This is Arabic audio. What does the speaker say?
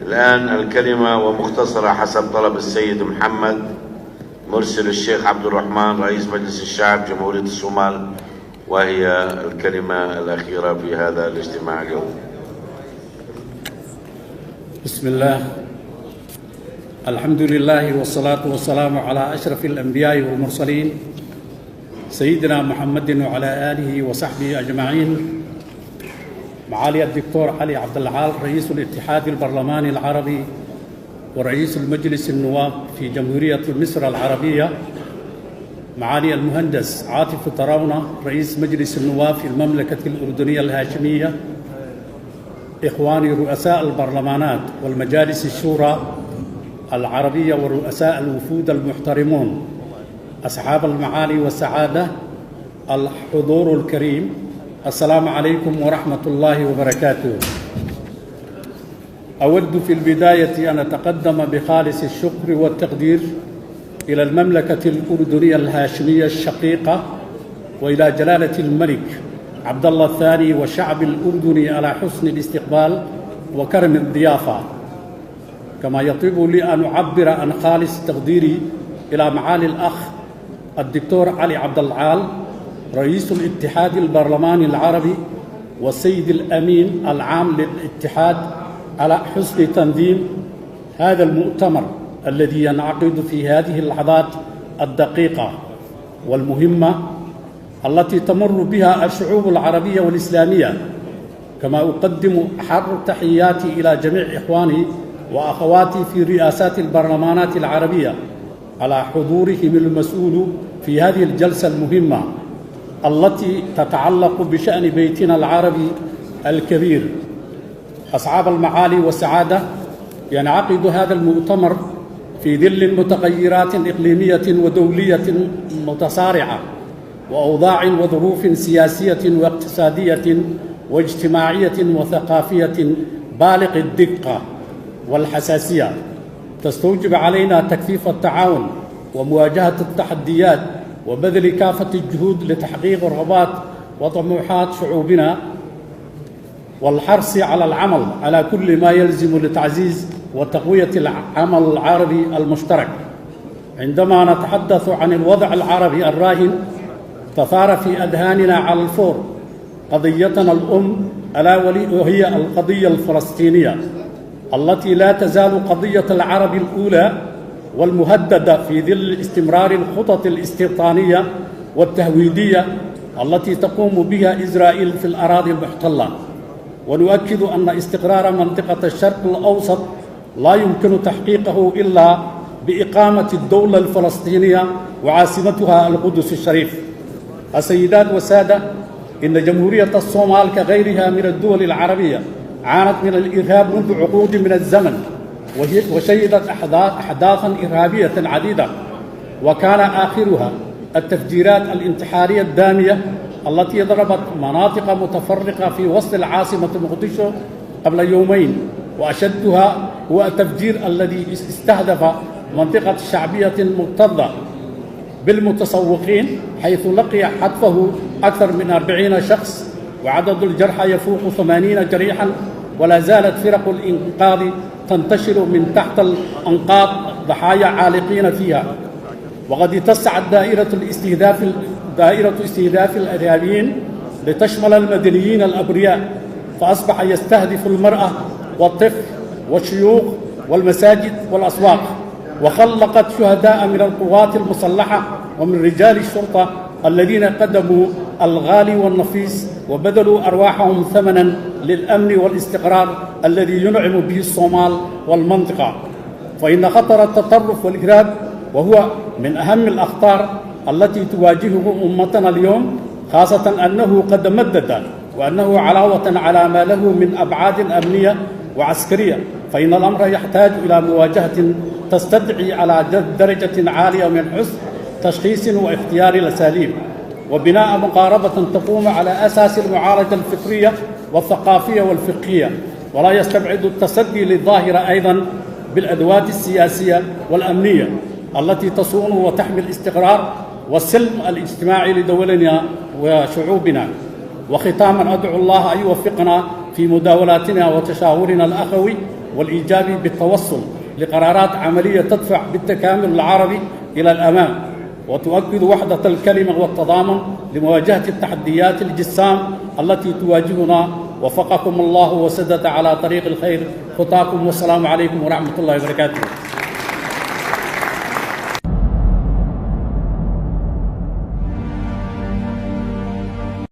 الآن الكلمة ومختصرة حسب طلب السيد محمد مرسل الشيخ عبد الرحمن رئيس مجلس الشعب جمهورية الصومال، وهي الكلمة الأخيرة في هذا الاجتماع اليوم. بسم الله، الحمد لله والصلاة والسلام على أشرف الأنبياء والمرسلين سيدنا محمد وعلى آله وصحبه أجمعين. معالي الدكتور علي عبد العال رئيس الاتحاد البرلماني العربي ورئيس المجلس النواب في جمهورية مصر العربية، معالي المهندس عاطف طراونة رئيس مجلس النواب في المملكة الأردنية الهاشمية، إخواني رؤساء البرلمانات والمجالس الشورى العربية ورؤساء الوفود المحترمون، أصحاب المعالي والسعادة، الحضور الكريم، السلام عليكم ورحمة الله وبركاته. أود في البداية أن أتقدم بخالص الشكر والتقدير إلى المملكة الأردنية الهاشمية الشقيقة وإلى جلالة الملك عبد الله الثاني والشعب الأردني على حسن الاستقبال وكرم الضيافة. كما يطيب لي أن أعبر عن خالص تقديري إلى معالي الأخ الدكتور علي عبد العال رئيس الاتحاد البرلماني العربي والسيد الأمين العام للاتحاد على حسن تنظيم هذا المؤتمر الذي ينعقد في هذه اللحظات الدقيقة والمهمة التي تمر بها الشعوب العربية والإسلامية. كما أقدم أحر تحياتي إلى جميع إخواني وأخواتي في رئاسات البرلمانات العربية على حضورهم المسؤول في هذه الجلسة المهمة التي تتعلق بشأن بيتنا العربي الكبير. أصحاب المعالي والسعادة، ينعقد هذا المؤتمر في ظل متغيرات إقليمية ودولية متصارعة وأوضاع وظروف سياسية واقتصادية واجتماعية وثقافية بالغ الدقة والحساسية، تستوجب علينا تكثيف التعاون ومواجهة التحديات وبذل كافة الجهود لتحقيق رغبات وطموحات شعوبنا والحرص على العمل على كل ما يلزم لتعزيز وتقوية العمل العربي المشترك. عندما نتحدث عن الوضع العربي الراهن، تثار في أذهاننا على الفور قضيتنا الأم ألا وهي القضية الفلسطينية التي لا تزال قضية العرب الأولى والمهددة في ظل استمرار الخطط الاستيطانية والتهويدية التي تقوم بها إسرائيل في الأراضي المحتلة. ونؤكد أن استقرار منطقة الشرق الأوسط لا يمكن تحقيقه إلا بإقامة الدولة الفلسطينية وعاصمتها القدس الشريف. السيدات والسادة، إن جمهورية الصومال كغيرها من الدول العربية عانت من الإرهاب منذ عقود من الزمن، وشهدت أحداثاً إرهابية عديدة، وكان آخرها التفجيرات الانتحارية الدامية التي ضربت مناطق متفرقة في وسط العاصمة مقدشو قبل يومين، وأشدها هو التفجير الذي استهدف منطقة شعبية مكتظة بالمتسوقين، حيث لقي حتفه أكثر من 40 شخص، وعدد الجرحى يفوق 80 جريحاً، ولا زالت فرق الإنقاذ تنتشر من تحت الأنقاض ضحايا عالقين فيها. وقد اتسعت دائرة استهداف الإرهابيين لتشمل المدنيين الأبرياء، فأصبح يستهدف المرأة والطفل والشيوخ والمساجد والأسواق، وخلقت شهداء من القوات المسلحة ومن رجال الشرطة الذين قدموا الغالي والنفيس وبذلوا أرواحهم ثمناً للأمن والاستقرار الذي ينعم به الصومال والمنطقة. فإن خطر التطرف والإرهاب وهو من أهم الأخطار التي تواجهه أمتنا اليوم، خاصة أنه قد مدد وأنه علاوة على ما له من أبعاد أمنية وعسكرية، فإن الأمر يحتاج إلى مواجهة تستدعي على درجة عالية من حسن تشخيص واختيار الأساليب، وبناء مقاربة تقوم على أساس المعالجة الفكرية والثقافية والفقهية، ولا يستبعد التصدي للظاهرة أيضاً بالأدوات السياسية والأمنية التي تصون وتحمي الاستقرار والسلم الاجتماعي لدولنا وشعوبنا. وختاماً أدعو الله أن يوفقنا في مداولاتنا وتشاورنا الأخوي والإيجابي بالتوصل لقرارات عملية تدفع بالتكامل العربي إلى الأمام وتؤكد وحدة الكلمة والتضامن لمواجهة التحديات الجسام التي تواجهنا. وفقكم الله وسدد على طريق الخير خطاكم، والسلام عليكم ورحمة الله وبركاته.